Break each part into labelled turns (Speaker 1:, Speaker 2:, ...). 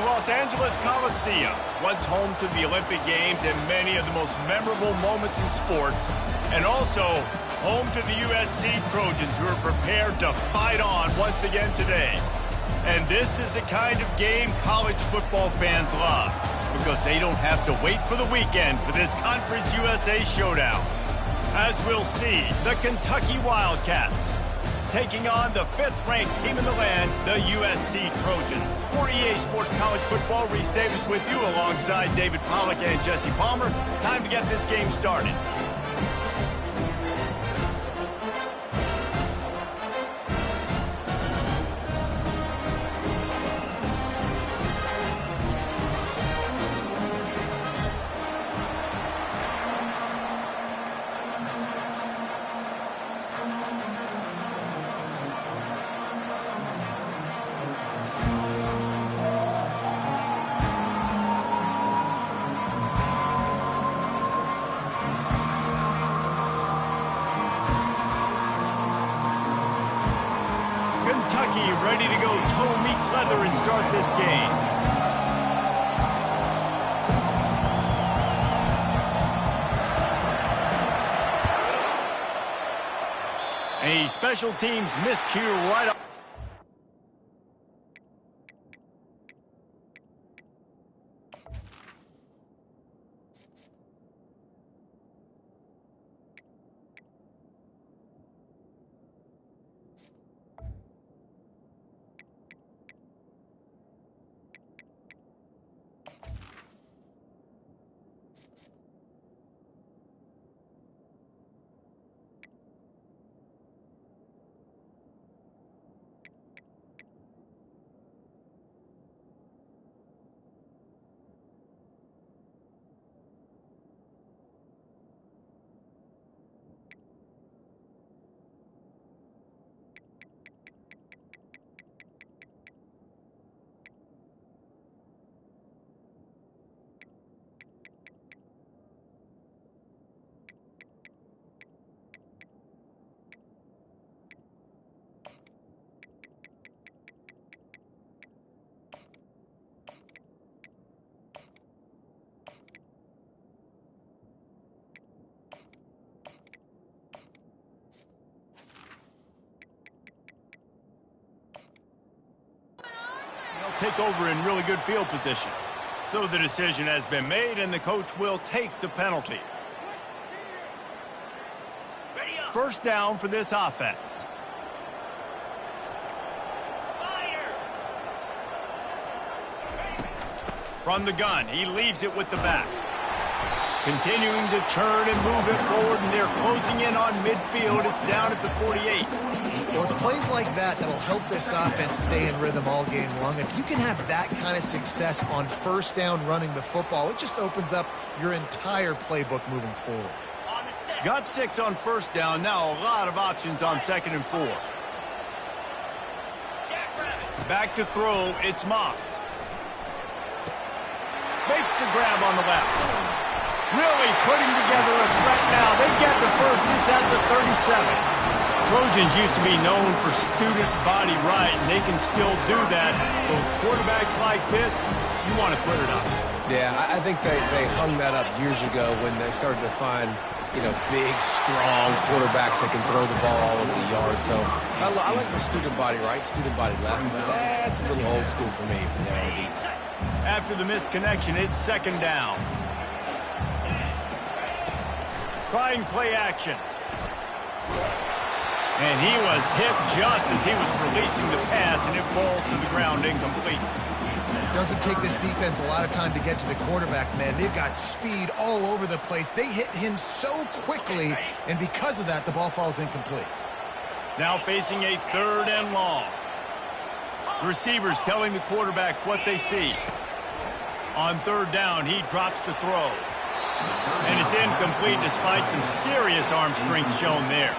Speaker 1: The Los Angeles Coliseum, once home to the Olympic Games and many of the most memorable moments in sports, and also home to the USC Trojans, who are prepared to fight on once again today. And this is the kind of game college football fans love, because they don't have to wait for the weekend for this Conference USA showdown. As we'll see, the Kentucky Wildcats taking on the 5th-ranked team in the land, the USC Trojans. For EA Sports College Football, Reese Davis with you alongside David Pollack and Jesse Palmer. Time to get this game started. Kentucky ready to go toe meets leather and start this game. A special teams miscue right up. Take over in really good field position. So the decision has been made, and the coach will take the penalty. First down for this offense. From the gun, he leaves it with the back. Continuing to turn and move it forward, and they're closing in on midfield. It's down at the 48.
Speaker 2: Well, it's plays like that that'll help this offense stay in rhythm all game long. If you can have that kind of success on first down running the football, it just opens up your entire playbook moving forward.
Speaker 1: Got 6 on first down. Now a lot of options on 2nd and 4. Back to throw. It's Moss. Makes the grab on the left. Really putting together a threat now. They get the first. It's at the 37. Trojans used to be known for student body right, and they can still do that. But with quarterbacks like this, you want to put it up.
Speaker 3: Yeah, I think they hung that up years ago when they started to find, big, strong quarterbacks that can throw the ball all over the yard. So I like the student body right, student body left. But that's a little old school for me.
Speaker 1: After the misconnection, it's 2nd down. Trying play action. And he was hit just as he was releasing the pass, and it falls to the ground incomplete.
Speaker 2: It doesn't take this defense a lot of time to get to the quarterback, man. They've got speed all over the place. They hit him so quickly, and because of that, the ball falls incomplete.
Speaker 1: Now facing a 3rd and long. Receivers telling the quarterback what they see. On 3rd down, he drops to throw. And it's incomplete despite some serious arm strength shown there.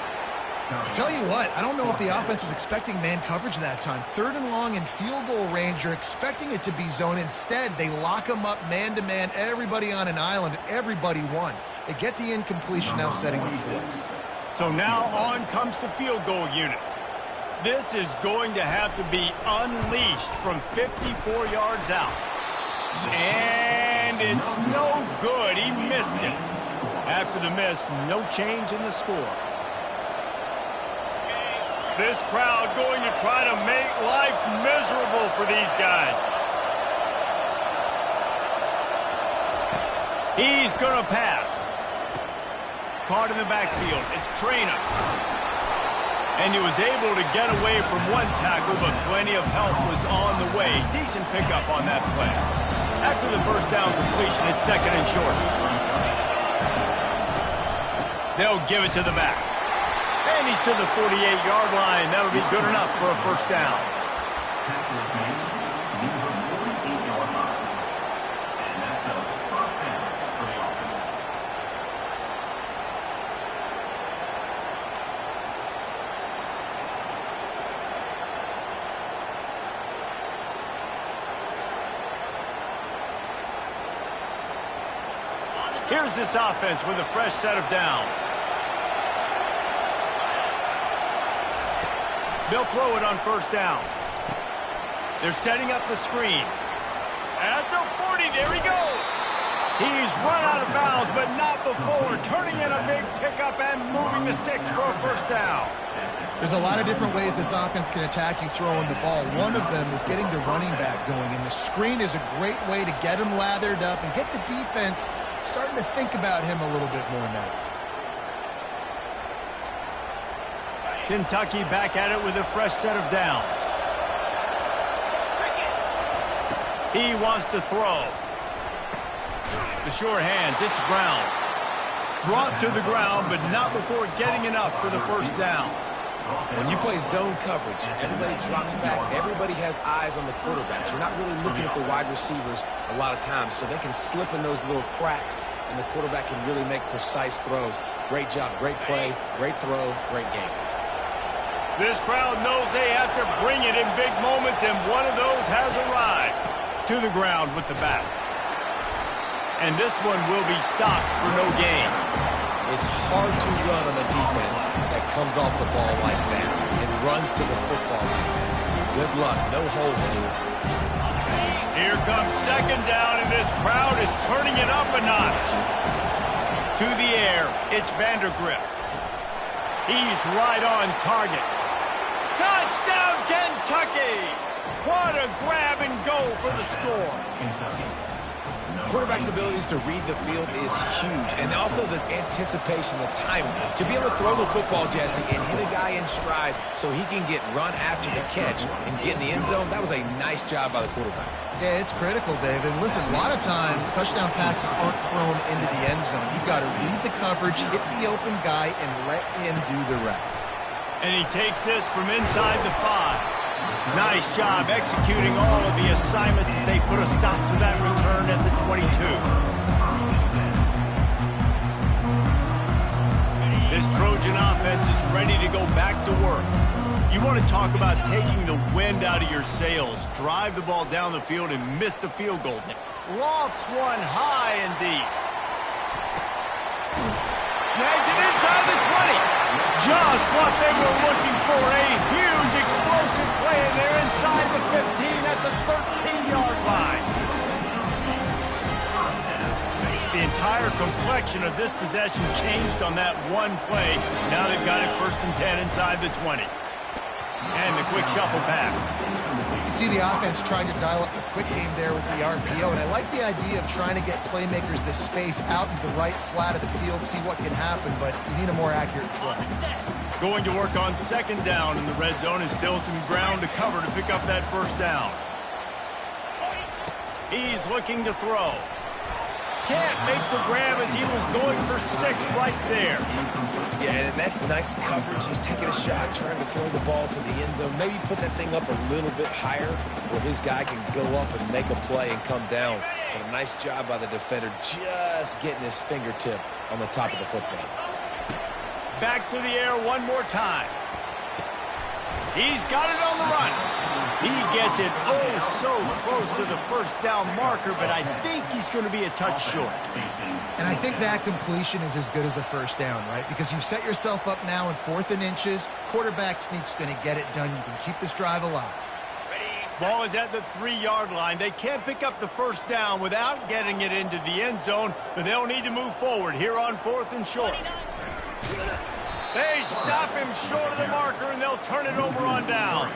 Speaker 2: Tell you what, I don't know if the offense was expecting man coverage that time. 3rd and long in field goal range, you're expecting it to be zone. Instead, they lock them up man-to-man, everybody on an island, everybody won. They get the incompletion, now setting up 4th.
Speaker 1: So now on comes the field goal unit. This is going to have to be unleashed from 54 yards out. And it's no good. He missed it. After the miss, no change in the score. This crowd going to try to make life miserable for these guys. He's going to pass. Caught in the backfield. It's Trainer. And he was able to get away from one tackle, but plenty of help was on the way. Decent pickup on that play. After the first down completion, it's second and short. They'll give it to the back. And he's to the 48-yard line. That'll be good enough for a first down. Here's this offense with a fresh set of downs. They'll throw it on first down. They're setting up the screen. At the 40, there he goes. He's run out of bounds, but not before. Turning in a big pickup and moving the sticks for a first down.
Speaker 2: There's a lot of different ways this offense can attack you throwing the ball. One of them is getting the running back going, and the screen is a great way to get him lathered up and get the defense starting to think about him a little bit more now.
Speaker 1: Kentucky back at it with a fresh set of downs. He wants to throw. The sure hands, it's Brown. Brought to the ground, but not before getting enough for the first down.
Speaker 3: When you play zone coverage, everybody drops back. Everybody has eyes on the quarterback. You're not really looking at the wide receivers a lot of times, so they can slip in those little cracks, and the quarterback can really make precise throws. Great job, great play, great throw, great game.
Speaker 1: This crowd knows they have to bring it in big moments, and one of those has arrived. To the ground with the back. And this one will be stopped for no gain.
Speaker 3: It's hard to run on a defense that comes off the ball like that and runs to the football like that. Good luck. No holes anywhere.
Speaker 1: Here comes second down, and this crowd is turning it up a notch. To the air, it's Vandergrift. He's right on target. Touchdown, Kentucky! What a grab and go for the score.
Speaker 3: Quarterback's abilities to read the field is huge, and also the anticipation, the timing. To be able to throw the football, Jesse, and hit a guy in stride so he can get run after the catch and get in the end zone, that was a nice job by the quarterback.
Speaker 2: Yeah, it's critical, David. Listen, a lot of times, touchdown passes aren't thrown into the end zone. You've got to read the coverage, hit the open guy, and let him do the rest.
Speaker 1: And he takes this from inside the 5. Nice job executing all of the assignments as they put a stop to that return at the 22. This Trojan offense is ready to go back to work. You want to talk about taking the wind out of your sails. Drive the ball down the field and miss the field goal. Lofts one high and deep. Snags it inside the 20. Just what they were looking for. A huge explosive play, and they're inside the 15 at the 13-yard line. The entire complexion of this possession changed on that one play. Now they've got it first and 10 inside the 20. And the quick shuffle pass.
Speaker 2: You see the offense trying to dial up the quick game there with the RPO, and I like the idea of trying to get playmakers this space out in the right flat of the field, see what can happen, but you need a more accurate throw.
Speaker 1: Going to work on second down in the red zone, and still some ground to cover to pick up that first down. He's looking to throw. Can't make the grab as he was going for 6 right there.
Speaker 3: Yeah, and that's nice coverage. He's taking a shot, trying to throw the ball to the end zone. Maybe put that thing up a little bit higher where his guy can go up and make a play and come down. But a nice job by the defender just getting his fingertip on the top of the football.
Speaker 1: Back to the air one more time. He's got it on the run. He gets it oh so close to the first down marker, but I think he's going to be a touch short.
Speaker 2: And I think that completion is as good as a first down, right? Because you set yourself up now in 4th and inches. Quarterback sneak's going to get it done. You can keep this drive alive.
Speaker 1: Ball is at the 3-yard line. They can't pick up the first down without getting it into the end zone, but they'll need to move forward here on 4th and short. They stop him short of the marker, and they'll turn it over on downs.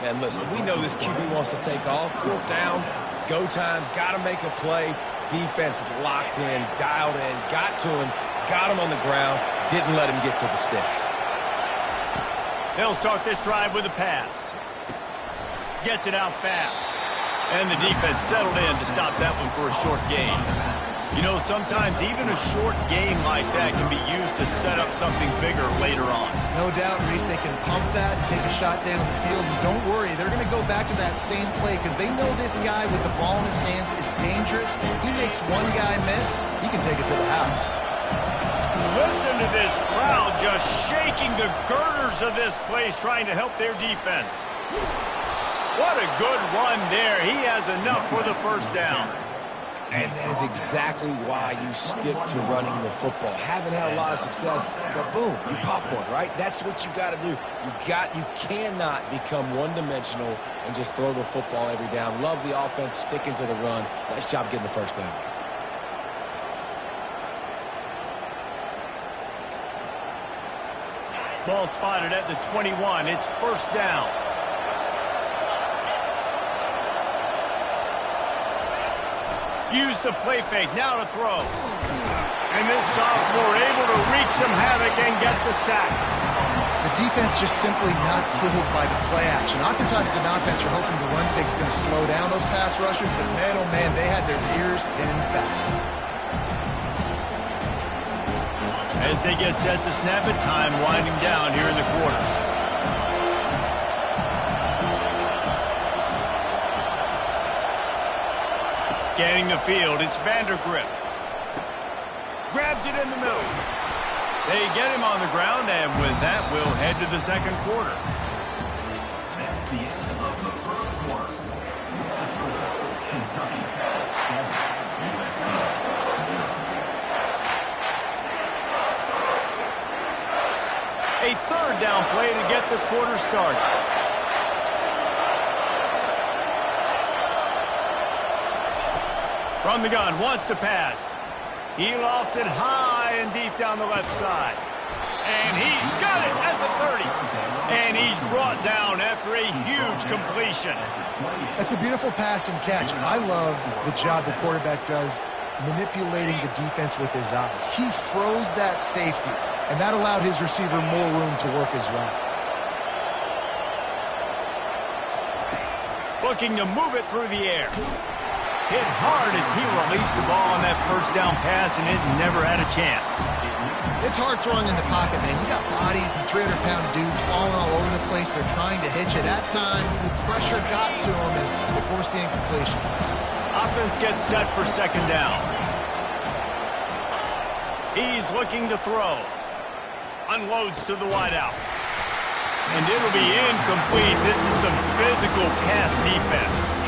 Speaker 3: Man, listen, we know this QB wants to take off. 4th down, go time, got to make a play. Defense locked in, dialed in, got to him, got him on the ground, didn't let him get to the sticks.
Speaker 1: They'll start this drive with a pass. Gets it out fast. And the defense settled in to stop that one for a short gain. You know, sometimes even a short game like that can be used to set up something bigger later on.
Speaker 2: No doubt, Reese, they can pump that and take a shot down the field. And don't worry, they're going to go back to that same play because they know this guy with the ball in his hands is dangerous. He makes one guy miss, he can take it to the house.
Speaker 1: Listen to this crowd just shaking the girders of this place trying to help their defense. What a good run there. He has enough for the first down.
Speaker 3: And that is exactly why you stick to running the football. Haven't had a lot of success, but boom, you pop one, right? That's what you got to do. You cannot become one-dimensional and just throw the football every down. Love the offense, sticking to the run. Nice job getting the first down.
Speaker 1: Ball spotted at the 21. It's first down. Use the play fake, now to throw. And this sophomore able to wreak some havoc and get the sack.
Speaker 2: The defense just simply not fooled by the play action. Oftentimes, an offense, you're hoping the run fake's going to slow down those pass rushers, but man, oh man, they had their ears pinned back.
Speaker 1: As they get set to snap it, time winding down here in the quarter. Scanning the field, it's Vandergrift. Grabs it in the middle. They get him on the ground, and with that, we'll head to the second quarter.
Speaker 4: That's the end of the first quarter. Kentucky.
Speaker 1: A third down play to get the quarter started. From the gun, wants to pass. He lofts it high and deep down the left side. And he's got it at the 30. And he's brought down after a huge completion.
Speaker 2: That's a beautiful pass and catch. I love the job the quarterback does manipulating the defense with his eyes. He froze that safety, and that allowed his receiver more room to work his route.
Speaker 1: Looking to move it through the air. Hit hard as he released the ball on that first down pass, and it never had a chance.
Speaker 2: It's hard throwing in the pocket, man. You got bodies and 300-pound dudes falling all over the place. They're trying to hit you. That time, the pressure got to him, and it forced the incompletion.
Speaker 1: Offense gets set for second down. He's looking to throw. Unloads to the wideout. And it'll be incomplete. This is some physical pass defense.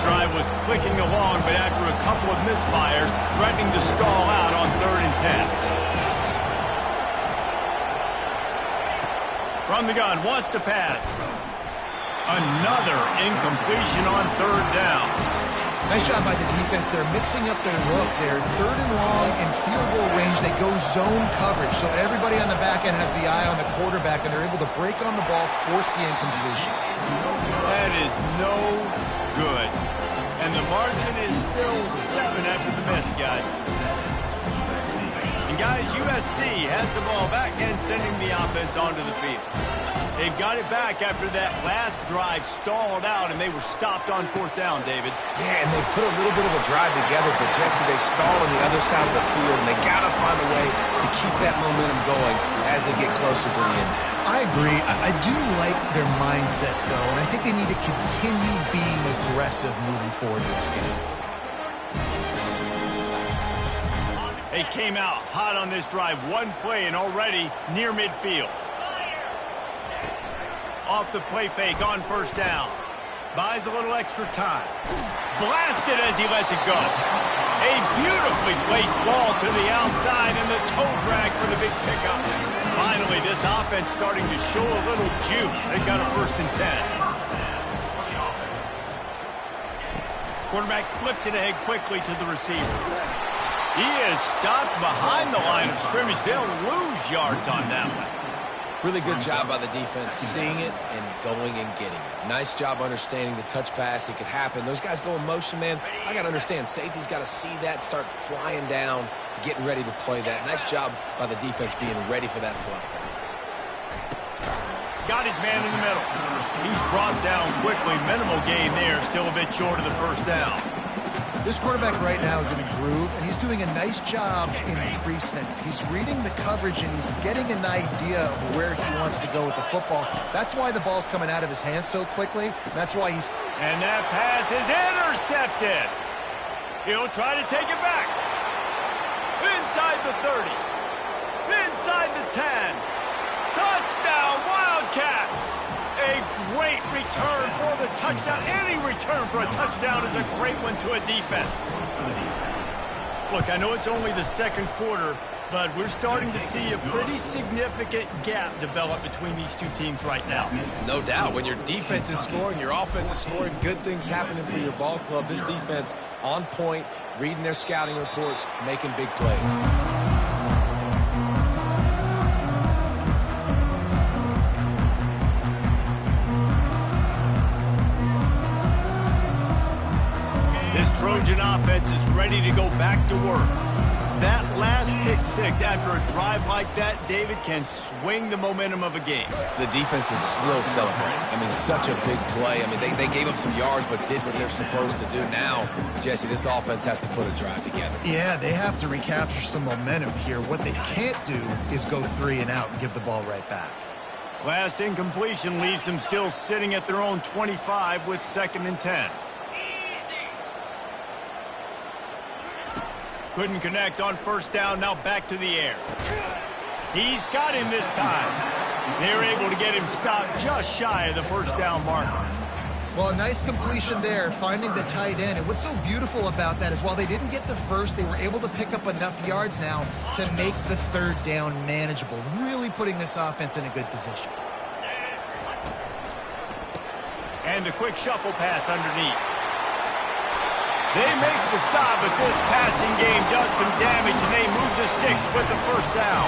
Speaker 1: Drive was clicking along, but after a couple of misfires, threatening to stall out on 3rd and 10. From the gun, wants to pass. Another incompletion on 3rd down.
Speaker 2: Nice job by the defense. They're mixing up their look. They're 3rd and long in field goal range. They go zone coverage, so everybody on the back end has the eye on the quarterback, and they're able to break on the ball, force the incompletion.
Speaker 1: That is no good. And the margin is still 7 after the miss, guys. And guys, USC has the ball back and sending the offense onto the field. They've got it back after that last drive stalled out, and they were stopped on 4th down, David.
Speaker 3: Yeah, and they put a little bit of a drive together, but Jesse, they stall on the other side of the field, and they got to find a way to keep that momentum going as they get closer to the end zone.
Speaker 2: I agree. I do like their mindset, though, and I think they need to continue being aggressive moving forward in this game.
Speaker 1: They came out hot on this drive. One play and already near midfield. Off the play fake on 1st down. Buys a little extra time. Blasted as he lets it go. A beautifully placed ball to the outside and the toe drag for the big pickup. Finally, this offense starting to show a little juice. They've got a 1st and 10. Quarterback flips it ahead quickly to the receiver. He is stopped behind the line of scrimmage. They'll lose yards on that one.
Speaker 3: Really good job by the defense, seeing it and going and getting it. Nice job understanding the touch pass. It could happen. Those guys go in motion, man. I got to understand, safety's got to see that, start flying down, getting ready to play that. Nice job by the defense being ready for that play.
Speaker 1: Got his man in the middle. He's brought down quickly. Minimal gain there. Still a bit short of the 1st down.
Speaker 2: This quarterback right now is in a groove, and he's doing a nice job in pre-snap. He's reading the coverage, and he's getting an idea of where he wants to go with the football. That's why the ball's coming out of his hands so quickly. That's why he's...
Speaker 1: And that pass is intercepted. He'll try to take it back. Inside the 30. Inside the 10. Touchdown, Wildcats! A great return for the touchdown. Any return for a touchdown is a great one to a defense. Look, I know it's only the 2nd quarter, but we're starting to see a pretty significant gap develop between these two teams right now.
Speaker 3: No doubt. When your defense is scoring, your offense is scoring, good things happening for your ball club. This defense on point, reading their scouting report, making big plays.
Speaker 1: Trojan offense is ready to go back to work. That last pick 6 after a drive like that, David, can swing the momentum of a game.
Speaker 3: The defense is still celebrating. I mean, such a big play. I mean, they gave up some yards but did what they're supposed to do. Now, Jesse, this offense has to put a drive together.
Speaker 2: Yeah, they have to recapture some momentum here. What they can't do is go 3 and out and give the ball right back.
Speaker 1: Last incompletion leaves them still sitting at their own 25 with 2nd and 10. Couldn't connect on 1st down, now back to the air. He's got him this time. They're able to get him stopped just shy of the 1st down marker.
Speaker 2: Well, a nice completion there, finding the tight end. And what's so beautiful about that is while they didn't get the 1st, they were able to pick up enough yards now to make the 3rd down manageable, really putting this offense in a good position.
Speaker 1: And a quick shuffle pass underneath. They make the stop, but this passing game does some damage, and they move the sticks with the 1st down.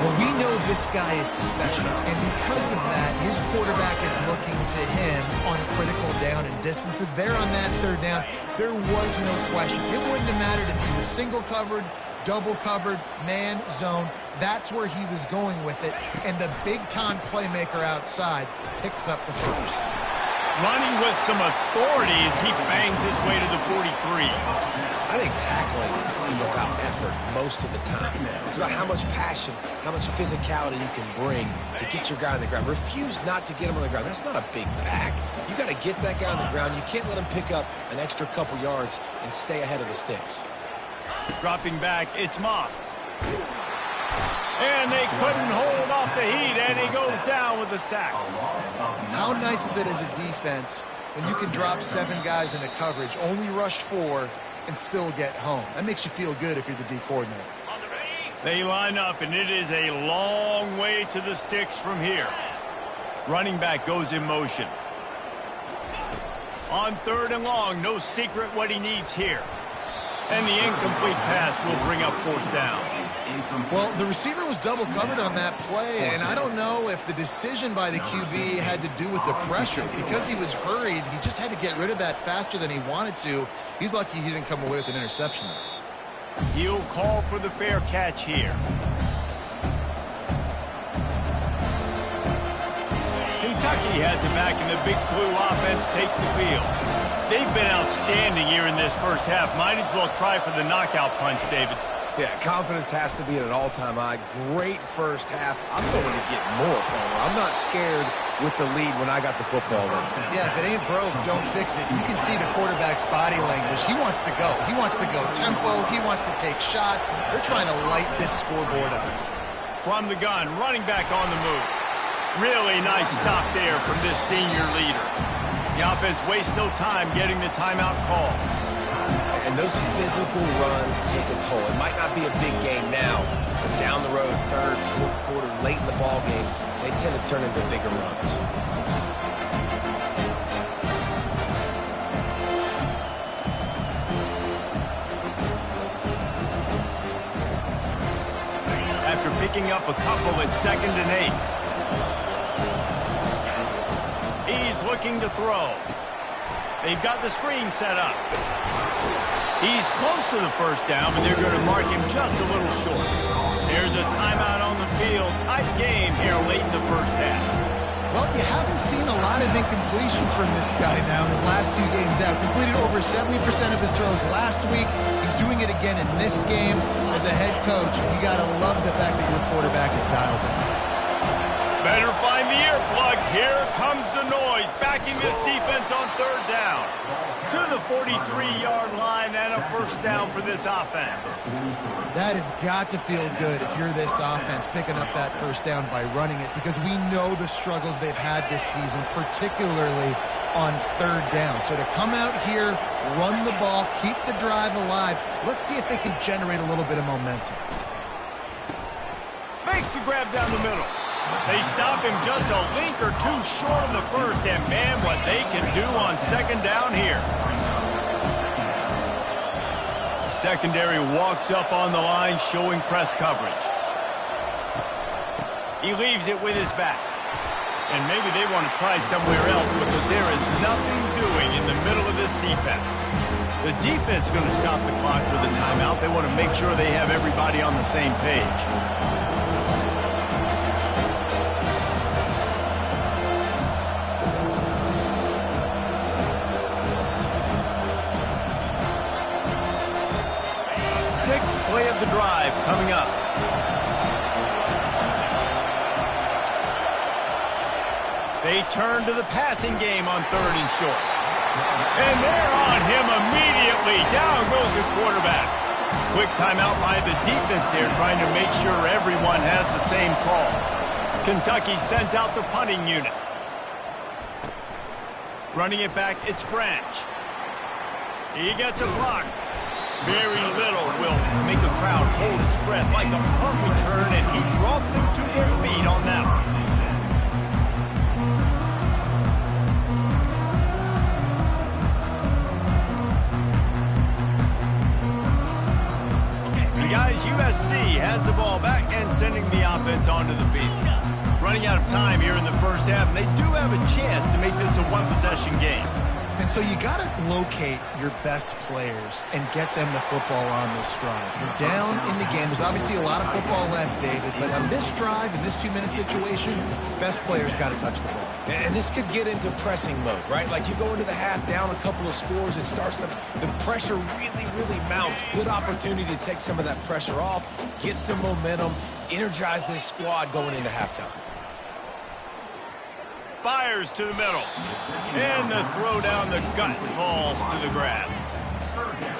Speaker 2: Well, we know this guy is special, and because of that, his quarterback is looking to him on critical down and distances. There on that 3rd down, there was no question. It wouldn't have mattered if he was single covered, double covered, man, zone. That's where he was going with it, and the big-time playmaker outside picks up the 1st.
Speaker 1: Running with some authority as he bangs his way to the 43.
Speaker 3: I think tackling is about effort most of the time. It's about how much passion, how much physicality you can bring to get your guy on the ground. Refuse not to get him on the ground. That's not a big back. You got to get that guy on the ground. You can't let him pick up an extra couple yards and stay ahead of the sticks.
Speaker 1: Dropping back, it's Moss. And they couldn't hold off the heat, and he goes down with a sack.
Speaker 2: How nice is it as a defense when you can drop 7 guys into coverage, only rush 4, and still get home? That makes you feel good if you're the D coordinator.
Speaker 1: They line up, and it is a long way to the sticks from here. Running back goes in motion. On 3rd and long, no secret what he needs here. And the incomplete pass will bring up 4th down.
Speaker 2: Well, the receiver was double covered on that play, and I don't know if the decision by the QB had to do with the pressure. Because he was hurried, he just had to get rid of that faster than he wanted to. He's lucky he didn't come away with an interception there.
Speaker 1: He'll call for the fair catch here. Kentucky has it back, and the Big Blue offense takes the field. They've been outstanding here in this 1st half. Might as well try for the knockout punch, David.
Speaker 3: Yeah, confidence has to be at an all-time high. Great 1st half. I'm going to get more, Palmer. I'm not scared with the lead when I got the football lead.
Speaker 2: Yeah, if it ain't broke, don't fix it. You can see the quarterback's body language. He wants to go. He wants to go tempo. He wants to take shots. They're trying to light this scoreboard up.
Speaker 1: From the gun, running back on the move. Really nice stop there from this senior leader. The offense wastes no time getting the timeout call.
Speaker 3: And those physical runs take a toll. It might not be a big game now, but down down the road, third, fourth quarter, late in the ball games, they tend to turn into bigger runs.
Speaker 1: After picking up a couple at 2nd and 8. He's looking to throw. They've got the screen set up. He's close to the first down, but they're going to mark him just a little short. There's a timeout on the field. Tight game here late in the first half.
Speaker 2: Well, you haven't seen a lot of incompletions from this guy now in his last 2 games out. Completed over 70% of his throws last week. He's doing it again in this game. As a head coach, you got to love the fact that your quarterback is dialed in.
Speaker 1: Better find the earplugs. Here comes the noise, backing this defense on 3rd down. To the 43-yard line and a first down for this offense.
Speaker 2: That has got to feel good if you're this offense, picking up that first down by running it, because we know the struggles they've had this season, particularly on 3rd down. So to come out here, run the ball, keep the drive alive, let's see if they can generate a little bit of momentum.
Speaker 1: Makes the grab down the middle. They stop him just a link or 2 short of the first, and man, what they can do on 2nd down here. Secondary walks up on the line, showing press coverage. He leaves it with his back. And maybe they want to try somewhere else because there is nothing doing in the middle of this defense. The defense is going to stop the clock with a timeout. They want to make sure they have everybody on the same page. Sixth play of the drive coming up. They turn to the passing game on 3rd and short. And they're on him immediately. Down goes the quarterback. Quick timeout by the defense there, trying to make sure everyone has the same call. Kentucky sends out the punting unit. Running it back, it's Branch. He gets a block. Very little will make a crowd hold its breath like a punt return, and he brought them to their feet on that one. And guys, USC has the ball back and sending the offense onto the field. Running out of time here in the first half, and they do have a chance to make this a one-possession game.
Speaker 2: And so you got to locate your best players and get them the football on this drive. You're down in the game. There's obviously a lot of football left, David, but on this drive, in this 2-minute situation, best players got to touch the ball.
Speaker 3: And this could get into pressing mode, right? Like you go into the half down a couple of scores, it starts to, the pressure really mounts. Good opportunity to take some of that pressure off, get some momentum, energize this squad going into halftime.
Speaker 1: Fires to the middle. And the throw down the gut falls to the grass.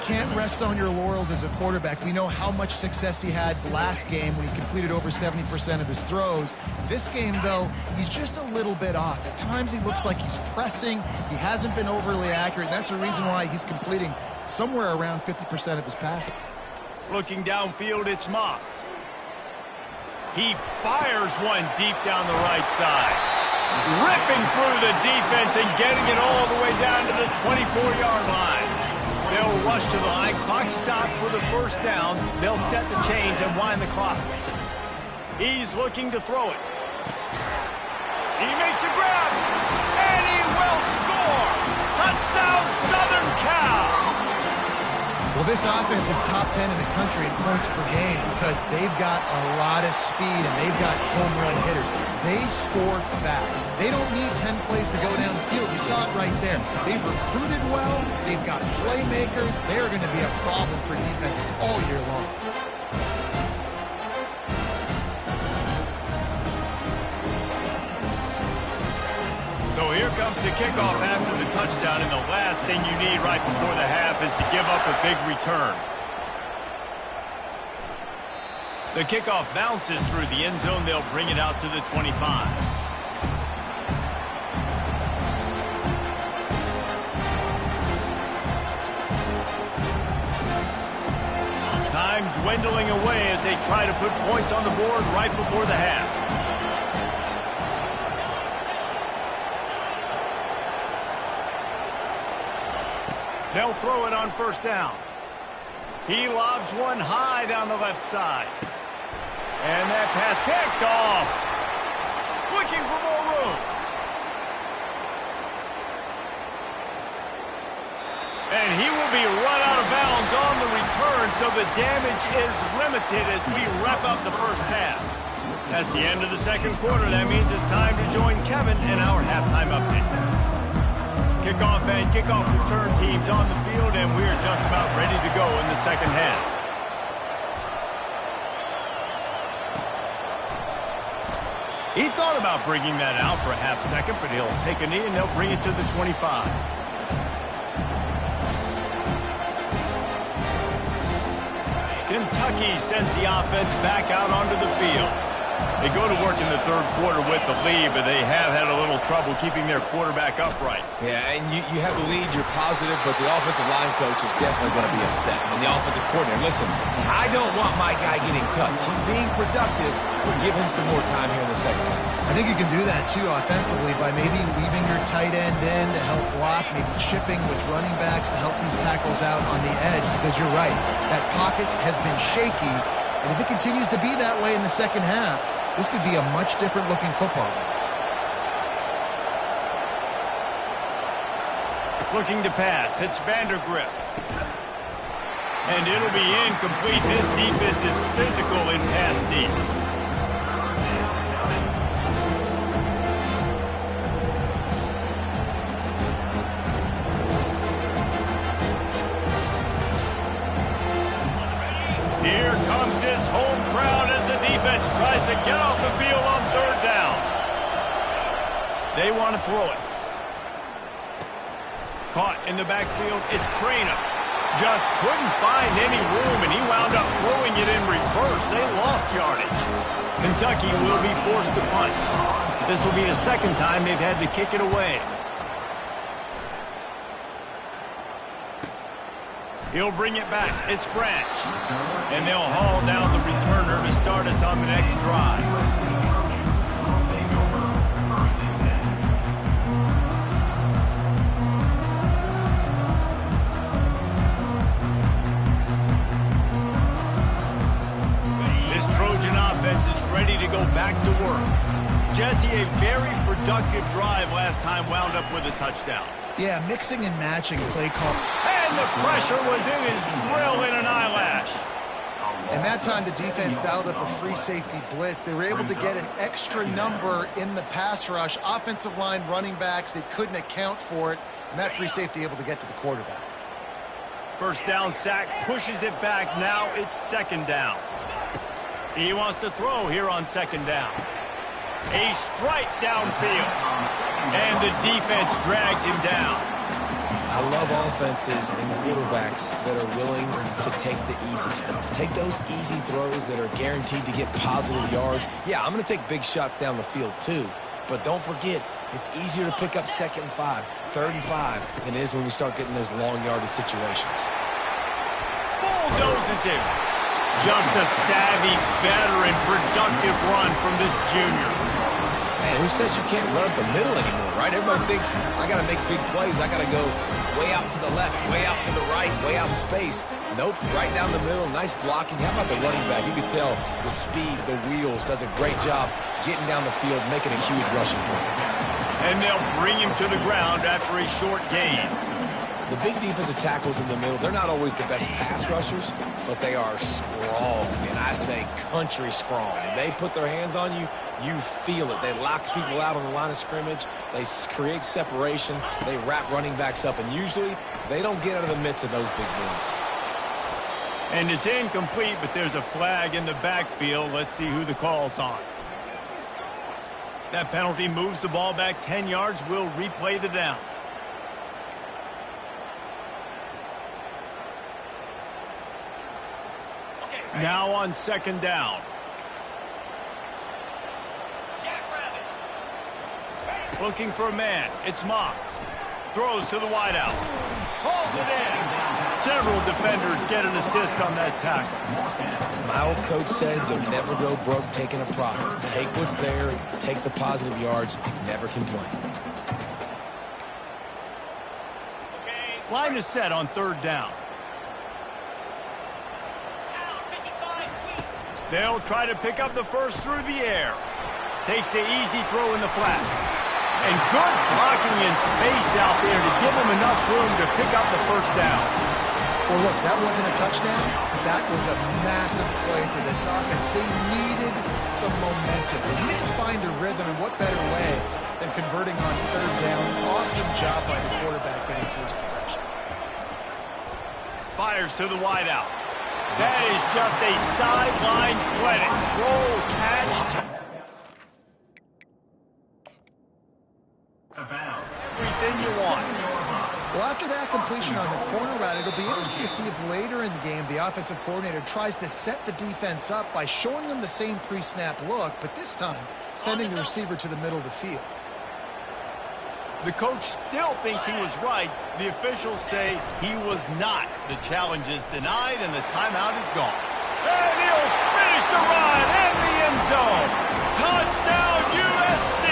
Speaker 2: Can't rest on your laurels as a quarterback. We know how much success he had last game when he completed over 70% of his throws. This game, though, he's just a little bit off. At times he looks like he's pressing. He hasn't been overly accurate. That's the reason why he's completing somewhere around 50% of his passes.
Speaker 1: Looking downfield, it's Moss. He fires one deep down the right side. Ripping through the defense and getting it all the way down to the 24-yard line. They'll rush to the line. Clock stopped for the first down. They'll set the chains and wind the clock. He's looking to throw it. He makes a grab. And he will score. Touchdown, Southern Cal.
Speaker 2: Well, this offense is top 10 in the country in points per game because they've got a lot of speed and they've got home run hitters. They score fast. They don't need 10 plays to go down the field. You saw it right there. They've recruited well. They've got playmakers. They're going to be a problem for defenses all year long.
Speaker 1: So here comes the kickoff after the touchdown, and the last thing you need right before the half is to give up a big return. The kickoff bounces through the end zone. They'll bring it out to the 25. Time dwindling away as they try to put points on the board right before the half. They'll throw it on first down. He lobs one high down the left side. And that pass picked off. Looking for more room. And he will be run out of bounds on the return, so the damage is limited as we wrap up the first half. That's the end of the second quarter. That means it's time to join Kevin in our halftime update. Kickoff and kickoff return teams on the field, and we're just about ready to go in the second half. He thought about bringing that out for a half second, but he'll take a knee and they'll bring it to the 25. Kentucky sends the offense back out onto the field. They go to work in the third quarter with the lead, but they have had a little trouble keeping their quarterback upright.
Speaker 3: Yeah, and you have the lead, you're positive, but the offensive line coach is definitely going to be upset. And the offensive coordinator, listen, I don't want my guy getting touched. He's being productive, but give him some more time here in the second half.
Speaker 2: I think you can do that, too, offensively, by maybe leaving your tight end in to help block, maybe chipping with running backs to help these tackles out on the edge, because you're right. That pocket has been shaky, and if it continues to be that way in the second half, this could be a much different looking football.
Speaker 1: Looking to pass. It's Vandergriff. And it'll be incomplete. This defense is physical in pass deep. Here comes this home crowd as the defense tries to get off the field on third down. They want to throw it. Caught in the backfield, it's Trainer. Just couldn't find any room, and he wound up throwing it in reverse. They lost yardage. Kentucky will be forced to punt. This will be the second time they've had to kick it away. He'll bring it back. It's Branch. And they'll haul down the returner to start us on the next drive. This Trojan offense is ready to go back to work. Jesse, a very productive drive last time wound up with a touchdown.
Speaker 2: Yeah, mixing and matching play call.
Speaker 1: And the pressure was in his grill in an eyelash.
Speaker 2: And that time the defense dialed up a free safety blitz. They were able to get an extra number in the pass rush. Offensive line, running backs, they couldn't account for it. And that free safety able to get to the quarterback.
Speaker 1: First down sack, pushes it back. Now it's second down. He wants to throw here on second down. A strike downfield. And the defense drags him down.
Speaker 3: I love offenses and quarterbacks that are willing to take the easy stuff. Take those easy throws that are guaranteed to get positive yards. Yeah, I'm going to take big shots down the field too. But don't forget, it's easier to pick up second and 5, third and 5 than it is when we start getting those long yardage situations.
Speaker 1: Bulldozes him. Just a savvy, veteran, productive run from this junior.
Speaker 3: Man, who says you can't run up the middle anymore, right? Everybody thinks, I got to make big plays. I got to go way out to the left, way out to the right, way out in space. Nope, right down the middle, nice blocking. How about the running back? You can tell the speed, the wheels, does a great job getting down the field, making a huge rushing play.
Speaker 1: And they'll bring him to the ground after a short gain.
Speaker 3: The big defensive tackles in the middle, they're not always the best pass rushers, but they are strong, and I say country strong. When they put their hands on you, you feel it. They lock people out on the line of scrimmage. They create separation. They wrap running backs up, and usually they don't get out of the midst of those big boys.
Speaker 1: And it's incomplete, but there's a flag in the backfield. Let's see who the call's on. That penalty moves the ball back 10 yards. We'll replay the down. Now on second down. Looking for a man. It's Moss. Throws to the wideout. Hauls it in. Several defenders get an assist on that tackle.
Speaker 3: My old coach said you'll never go broke taking a profit. Take what's there, take the positive yards, never complain.
Speaker 1: Line is set on third down. They'll try to pick up the first through the air. Takes the easy throw in the flat. And good blocking in space out there to give him enough room to pick up the first down.
Speaker 2: Well, look, that wasn't a touchdown, but that was a massive play for this offense. They needed some momentum. They needed to find a rhythm, and what better way than converting on third down. Awesome job by the quarterback getting to his progression.
Speaker 1: Fires to the wideout. That is just a sideline clinic. Roll, catch. Everything you want.
Speaker 2: Well, after that completion on the corner route, it'll be interesting to see if later in the game the offensive coordinator tries to set the defense up by showing them the same pre-snap look, but this time sending the receiver to the middle of the field.
Speaker 1: The coach still thinks he was right. The officials say he was not. The challenge is denied and the timeout is gone. And he'll finish the run in the end zone. Touchdown USC!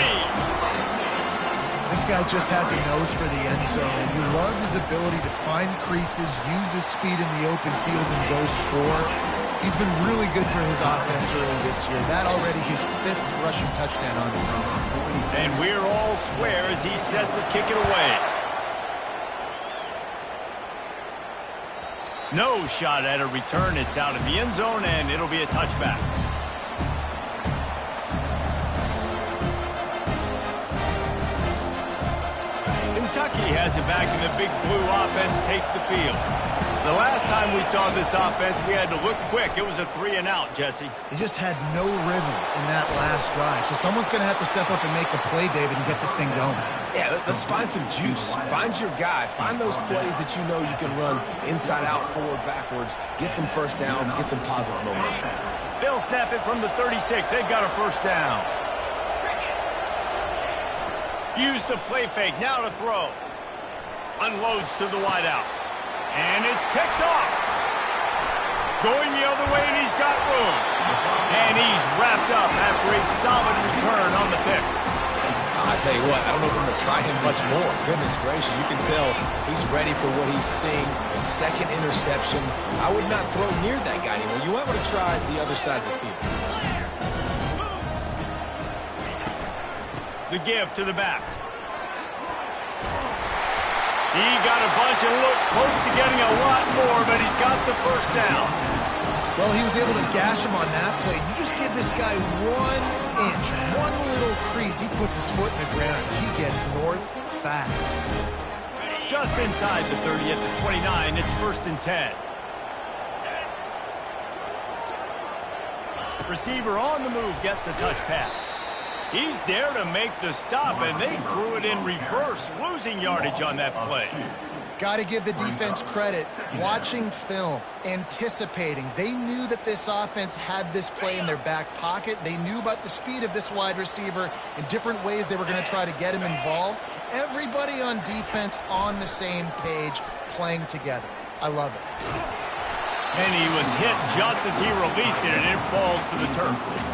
Speaker 2: This guy just has a nose for the end zone. You love his ability to find creases, use his speed in the open field, and go score. He's been really good for his offense early this year. That already his 5th rushing touchdown on the season.
Speaker 1: And we're all square as he's set to kick it away. No shot at a return. It's out of the end zone, and it'll be a touchback. Kentucky has it back, and the big blue offense takes the field. The last time we saw this offense, we had to look quick. It was a 3-and-out, Jesse.
Speaker 2: He just had no rhythm in that last drive. So someone's going to have to step up and make a play, David, and get this thing going.
Speaker 3: Yeah, let's find some juice. Find your guy. Find those plays that you know you can run inside out, forward, backwards. Get some first downs. Get some positive momentum.
Speaker 1: They'll snap it from the 36. They've got a first down. Use the play fake. Now to throw. Unloads to the wideout. And it's picked off. Going the other way, and he's got room. And he's wrapped up after a solid return on the pick.
Speaker 3: I tell you what, I don't know if I'm going to try him much more. Goodness gracious, you can tell he's ready for what he's seeing. Second interception. I would not throw near that guy anymore. You might want to try the other side of the field.
Speaker 1: The give to the back. He got a bunch and looked close to getting a lot more, but he's got the first down.
Speaker 2: Well, he was able to gash him on that play. You just give this guy 1 inch, one little crease. He puts his foot in the ground. He gets north fast.
Speaker 1: Just inside the 30 at the 29. It's 1st and 10. Receiver on the move gets the touch pass. He's there to make the stop, and they threw it in reverse, losing yardage on that play.
Speaker 2: Got to give the defense credit. Watching film, anticipating. They knew that this offense had this play in their back pocket. They knew about the speed of this wide receiver in different ways they were going to try to get him involved. Everybody on defense on the same page, playing together. I love it.
Speaker 1: And he was hit just as he released it, and it falls to the turf.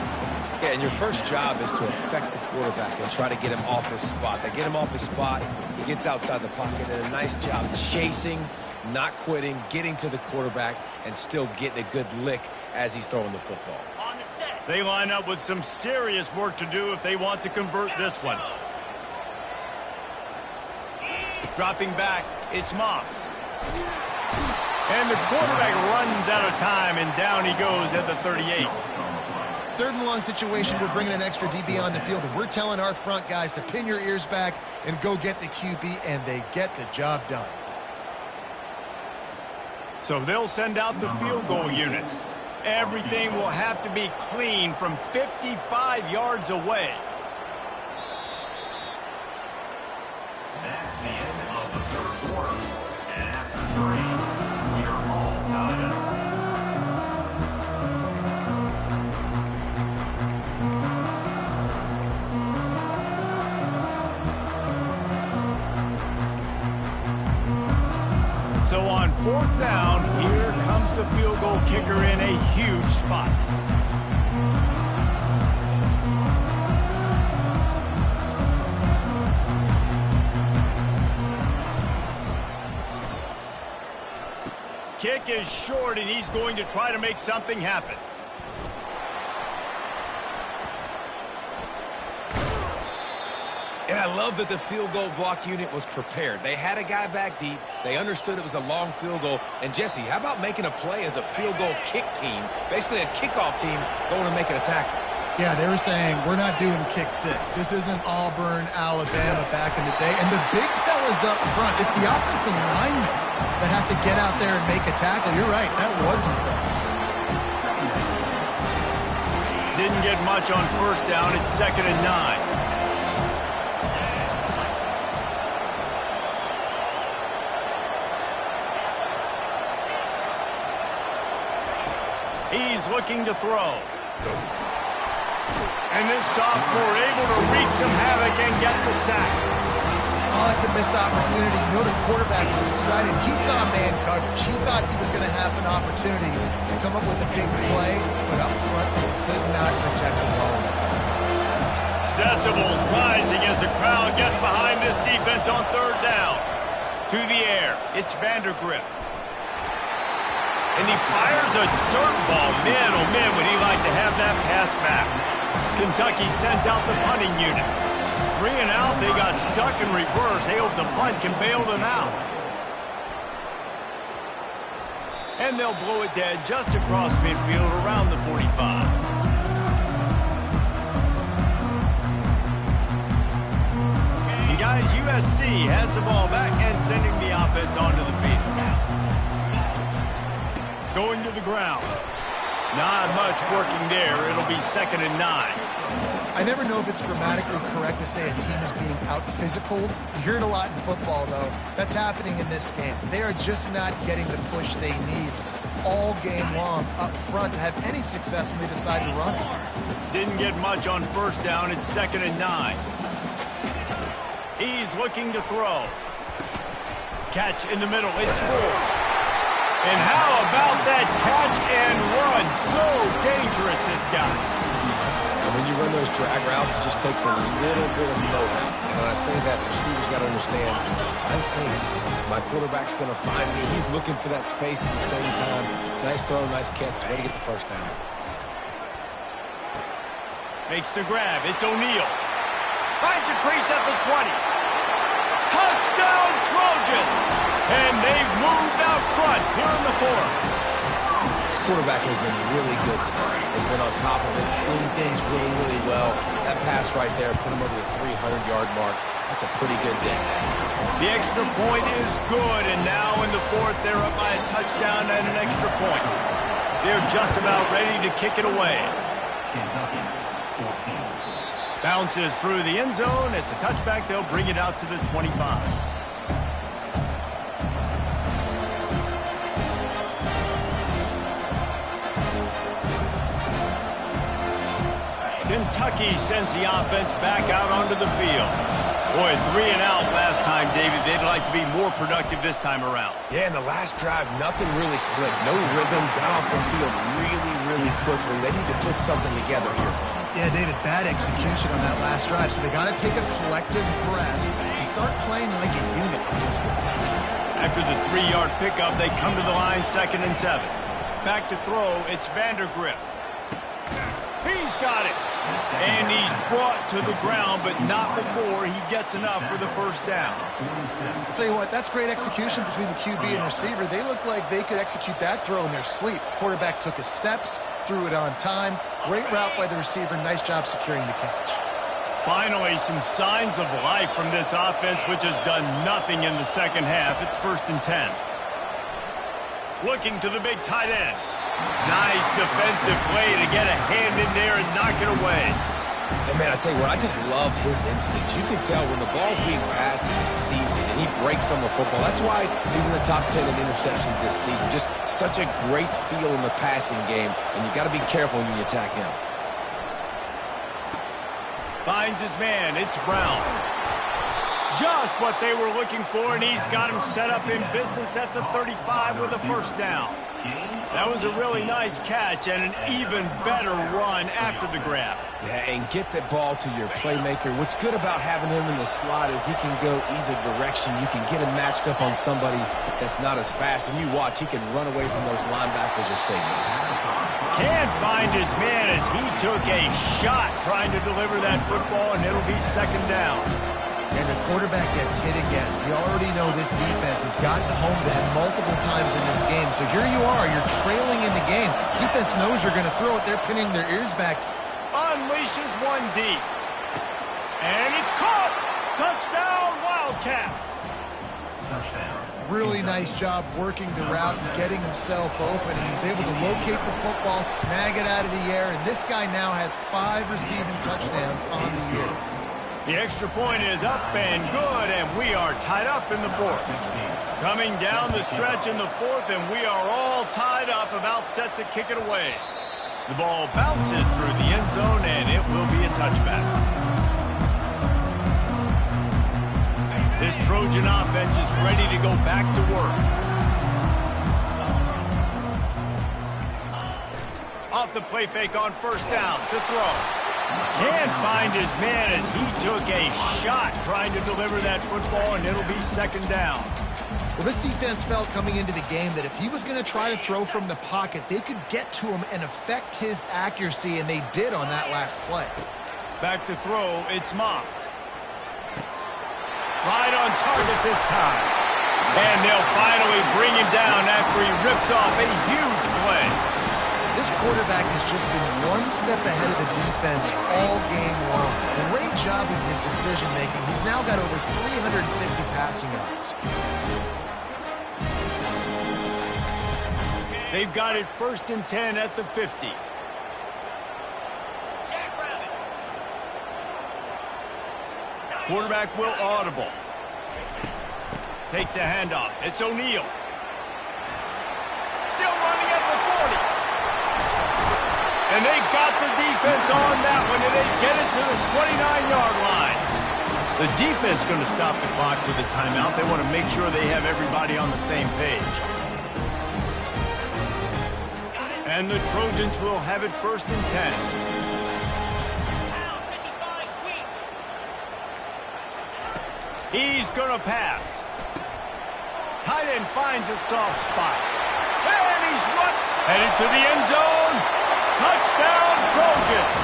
Speaker 3: Yeah, and your first job is to affect the quarterback and try to get him off his spot. They get him off his spot, he gets outside the pocket, and a nice job chasing, not quitting, getting to the quarterback, and still getting a good lick as he's throwing the football.
Speaker 1: They line up with some serious work to do if they want to convert this one. Dropping back, it's Moss. And the quarterback runs out of time, and down he goes at the 38.
Speaker 2: 3rd and long situation, we're bringing an extra DB on the field, and we're telling our front guys to pin your ears back and go get the QB, and they get the job done.
Speaker 1: So they'll send out the field goal unit. Everything will have to be clean from 55 yards away.
Speaker 4: That's the end of the 3rd quarter. And after 3, we are all tied up.
Speaker 1: So on 4th down, here comes the field goal kicker in a huge spot. Kick is short, and he's going to try to make something happen.
Speaker 3: And I love that the field goal block unit was prepared. They had a guy back deep. They understood it was a long field goal. And, Jesse, how about making a play as a field goal kick team, basically a kickoff team, going to make an attack?
Speaker 2: Yeah, they were saying, we're not doing kick six. This isn't Auburn, Alabama back in the day. And the big fellas up front, it's the offensive linemen that have to get out there and make a tackle. You're right, that was impressive.
Speaker 1: Didn't get much on 1st down. It's 2nd and 9. He's looking to throw. And this sophomore able to wreak some havoc and get the sack.
Speaker 2: Oh, that's a missed opportunity. You know the quarterback was excited. He saw man coverage. He thought he was going to have an opportunity to come up with a big play, but up front, he could not protect the ball.
Speaker 1: Decibels rising as the crowd gets behind this defense on 3rd down. To the air, it's Vandergrift. And he fires a dirt ball. Man, oh man, would he like to have that pass back. Kentucky sends out the punting unit. 3 and out, they got stuck in reverse. They hope the punt can bail them out. And they'll blow it dead just across midfield around the 45. And guys, USC has the ball back and sending the offense onto the field. Going to the ground. Not much working there. It'll be 2nd and 9.
Speaker 2: I never know if it's grammatically correct to say a team is being out-physicaled. You hear it a lot in football, though. That's happening in this game. They are just not getting the push they need all game long up front to have any success when they decide to run it.
Speaker 1: Didn't get much on 1st down. It's 2nd and 9. He's looking to throw. Catch in the middle. It's 4. And how about that catch and run? So dangerous, this guy.
Speaker 3: And when you run those drag routes, it just takes a little bit of know-how. And when I say that, the receivers got to understand, find space. My quarterback's going to find me. He's looking for that space at the same time. Nice throw, nice catch. Way to get the 1st down.
Speaker 1: Makes the grab. It's O'Neal. Finds a crease at the 20. Touchdown, Trojans! And they've moved out front here in the 4th.
Speaker 3: This quarterback has been really good today. He's been on top of it, seeing things really, really well. That pass right there put him over the 300-yard mark. That's a pretty good day.
Speaker 1: The extra point is good, and now in the 4th, they're up by a touchdown and an extra point. They're just about ready to kick it away. Bounces through the end zone. It's a touchback. They'll bring it out to the 25. Kentucky sends the offense back out onto the field. Boy, 3 and out last time, David. They'd like to be more productive this time around.
Speaker 3: Yeah, in the last drive, nothing really clicked. No rhythm, got off the field really, really quickly. They need to put something together here.
Speaker 2: Yeah, David, bad execution on that last drive. So they got to take a collective breath and start playing like a unit on this one.
Speaker 1: After the 3-yard pickup, they come to the line 2nd and 7. Back to throw, it's Vandergrift. He's got it. And he's brought to the ground, but not before he gets enough for the 1st down.
Speaker 2: I'll tell you what, that's great execution between the QB and receiver. They look like they could execute that throw in their sleep. Quarterback took his steps, threw it on time. Great route by the receiver. Nice job securing the catch.
Speaker 1: Finally, some signs of life from this offense, which has done nothing in the 2nd half. It's 1st and 10. Looking to the big tight end. Nice defensive play to get a hand in there and knock it away.
Speaker 3: And, man, I tell you what, I just love his instincts. You can tell when the ball's being passed, he sees it, and he breaks on the football. That's why he's in the top 10 in interceptions this season. Just such a great feel in the passing game, and you got to be careful when you attack him.
Speaker 1: Finds his man. It's Brown. Just what they were looking for, and he's got him set up in business at the 35 with a first down. That was a really nice catch and an even better run after the grab.
Speaker 3: Yeah, and get that ball to your playmaker. What's good about having him in the slot is he can go either direction. You can get him matched up on somebody that's not as fast, and you watch, he can run away from those linebackers or safeties.
Speaker 1: Can't find his man as he took a shot trying to deliver that football, and it'll be second down.
Speaker 2: And the quarterback gets hit again. You already know this defense has gotten home to him multiple times in this game. So here you are, you're trailing in the game. Defense knows you're going to throw it. They're pinning their ears back.
Speaker 1: Unleashes one deep. And it's caught! Touchdown, Wildcats!
Speaker 4: Touchdown.
Speaker 2: Really nice job working the route and getting himself open. And he's able to locate the football, snag it out of the air. And this guy now has 5 receiving touchdowns on the year.
Speaker 1: The extra point is up and good, and we are tied up in the fourth. Coming down the stretch in the fourth, and we are all tied up, about set to kick it away. The ball bounces through the end zone, and it will be a touchback. This Trojan offense is ready to go back to work. Off the play fake on first down to throw. Can't find his man as he took a shot trying to deliver that football, and it'll be second down.
Speaker 2: Well, this defense felt coming into the game that if he was going to try to throw from the pocket, they could get to him and affect his accuracy, and they did on that last play.
Speaker 1: Back to throw, it's Moss. Right on target this time. And they'll finally bring him down after he rips off a huge play.
Speaker 2: This quarterback has just been one step ahead of the defense all game long. Great job with his decision-making. He's now got over 350 passing yards.
Speaker 1: They've got it 1st and 10 at the 50. Quarterback will audible. Takes the handoff. It's O'Neal. Still running at the 40. And they got the defense on that one, and they get it to the 29-yard line. The defense going to stop the clock with a timeout. They want to make sure they have everybody on the same page. And the Trojans will have it 1st and 10. He's going to pass. Tight end finds a soft spot. And he's run. Headed to the end zone. Touchdown, Trojans.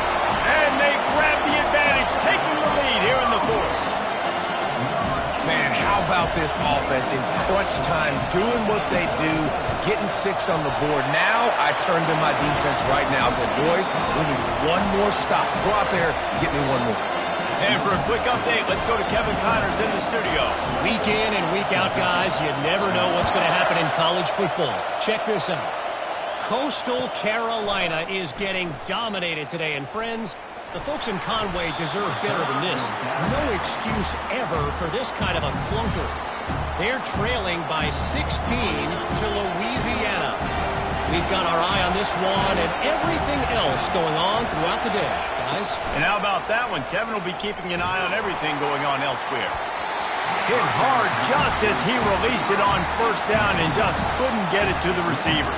Speaker 1: And they grab the advantage, taking the lead here in the fourth.
Speaker 3: Man, how about this offense in crunch time, doing what they do, getting 6 on the board. Now I turn to my defense right now and said, boys, we need one more stop. Go out there, get me one more.
Speaker 1: And for a quick update, let's go to Kevin Connors in the studio.
Speaker 5: Week in and week out, guys, you never know what's going to happen in college football. Check this out. Coastal Carolina is getting dominated today, and friends, the folks in Conway deserve better than this. No excuse ever for this kind of a clunker. They're trailing by 16 to Louisiana. We've got our eye on this one and everything else going on throughout the day, guys.
Speaker 1: And how about that one? Kevin will be keeping an eye on everything going on elsewhere. Hit hard just as he released it on first down and just couldn't get it to the receiver.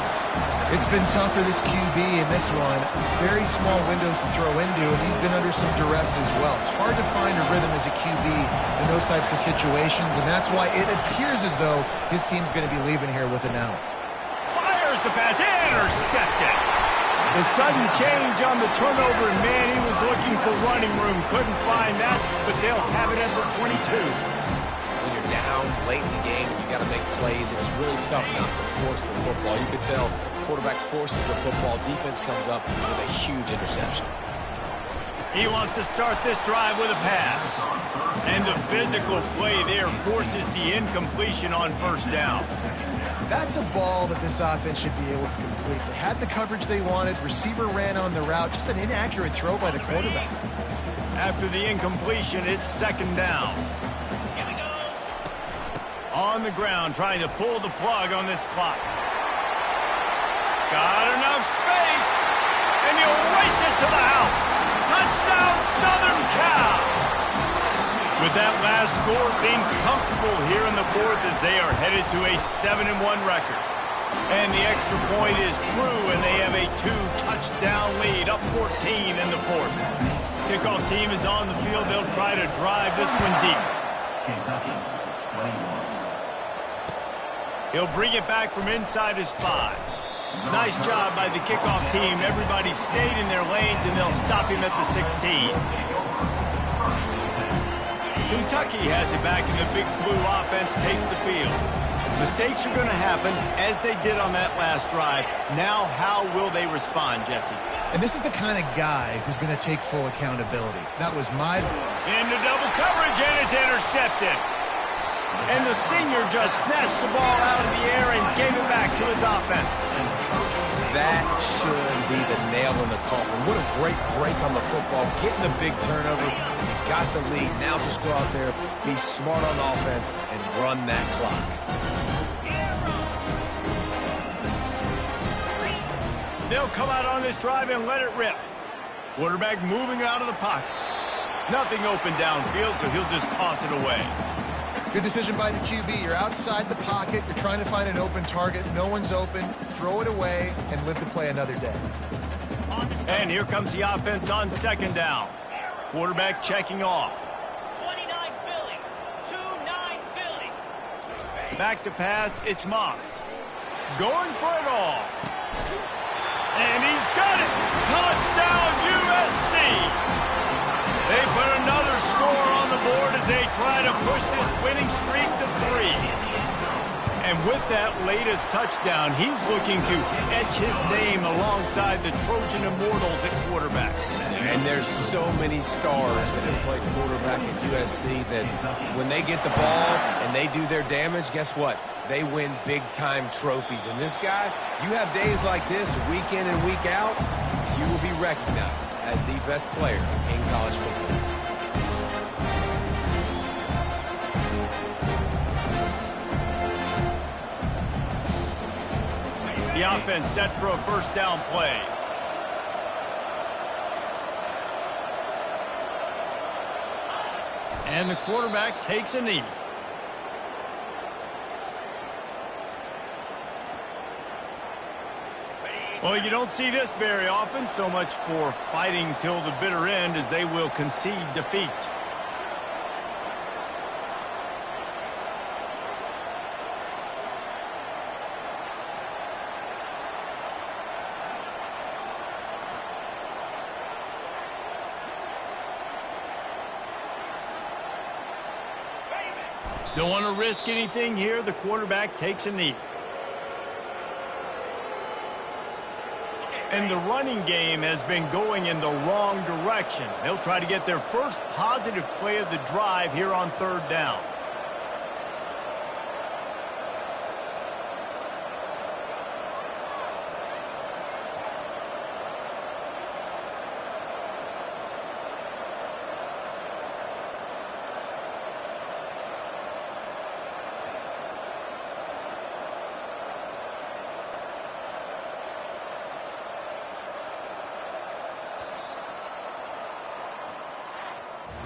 Speaker 2: It's been tough for this QB in this one. Very small windows to throw into, and he's been under some duress as well. It's hard to find a rhythm as a QB in those types of situations, and that's why it appears as though his team's going to be leaving here with an out.
Speaker 1: Fires the pass, intercepted. The sudden change on the turnover, and man, he was looking for running room. Couldn't find that, but they'll have it at the 22.
Speaker 3: When you're down late in the game, you got to make plays. It's really tough not to force the football. You could tell quarterback forces the football. Defense comes up with a huge interception.
Speaker 1: He wants to start this drive with a pass. And the physical play there forces the incompletion on first down.
Speaker 2: That's a ball that this offense should be able to complete. They had the coverage they wanted. Receiver ran on the route. Just an inaccurate throw by the quarterback.
Speaker 1: After the incompletion, it's second down. On the ground, trying to pull the plug on this clock. Got enough space, and he'll race it to the house. Touchdown, Southern Cal. With that last score, things comfortable here in the fourth as they are headed to a 7-1 record. And the extra point is true, and they have a 2-touchdown lead, up 14 in the fourth. Kickoff team is on the field. They'll try to drive this one deep.
Speaker 4: Kentucky, 21.
Speaker 1: He'll bring it back from inside his 5. Nice job by the kickoff team. Everybody stayed in their lanes, and they'll stop him at the 16. Kentucky has it back, and the Big Blue offense takes the field. Mistakes are going to happen, as they did on that last drive. Now, how will they respond, Jesse?
Speaker 2: And this is the kind of guy who's going to take full accountability. That was my...
Speaker 1: Into double coverage, and it's intercepted. And the senior just snatched the ball out of the air and gave it back to his offense.
Speaker 3: That should be the nail in the coffin. What a great break on the football. Getting the big turnover. You got the lead. Now just go out there, be smart on offense, and run that clock.
Speaker 1: They'll come out on this drive and let it rip. Quarterback moving out of the pocket. Nothing open downfield, so he'll just toss it away.
Speaker 2: Good decision by the QB. You're outside the pocket. You're trying to find an open target. No one's open. Throw it away and live to play another day.
Speaker 1: And here comes the offense on second down. Quarterback checking off.
Speaker 5: 29 Philly. 2-9 Philly.
Speaker 1: Back to pass, it's Moss. Going for it all. And he's got it. Touchdown, USC. They put another score on the board as they try to push this winning streak to 3. And with that latest touchdown, he's looking to etch his name alongside the Trojan Immortals at quarterback.
Speaker 3: And there's so many stars that have played quarterback at USC that when they get the ball and they do their damage, guess what? They win big-time trophies. And this guy, you have days like this, week in and week out, you will be recognized as the best player in college football.
Speaker 1: The offense set for a first down play. And the quarterback takes a knee. Well, you don't see this very often, so much for fighting till the bitter end as they will concede defeat. Don't want to risk anything here. The quarterback takes a knee. And the running game has been going in the wrong direction. They'll try to get their first positive play of the drive here on third down.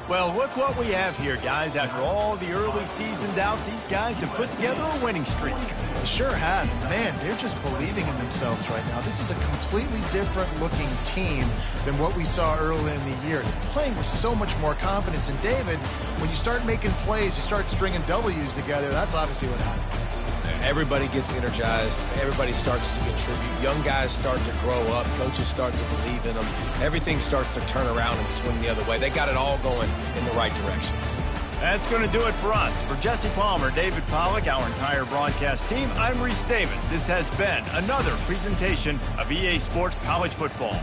Speaker 1: Well, look what we have here, guys. After all the early season doubts, these guys have put together a winning streak.
Speaker 2: They sure have. Man, they're just believing in themselves right now. This is a completely different looking team than what we saw early in the year. They're playing with so much more confidence. And David, when you start making plays, you start stringing W's together, that's obviously what happens.
Speaker 3: Everybody gets energized. Everybody starts to contribute. Young guys start to grow up. Coaches start to believe in them. Everything starts to turn around and swing the other way. They got it all going in the right direction.
Speaker 1: That's going to do it for us. For Jesse Palmer, David Pollack, our entire broadcast team, I'm Reese Davis. This has been another presentation of EA Sports College Football.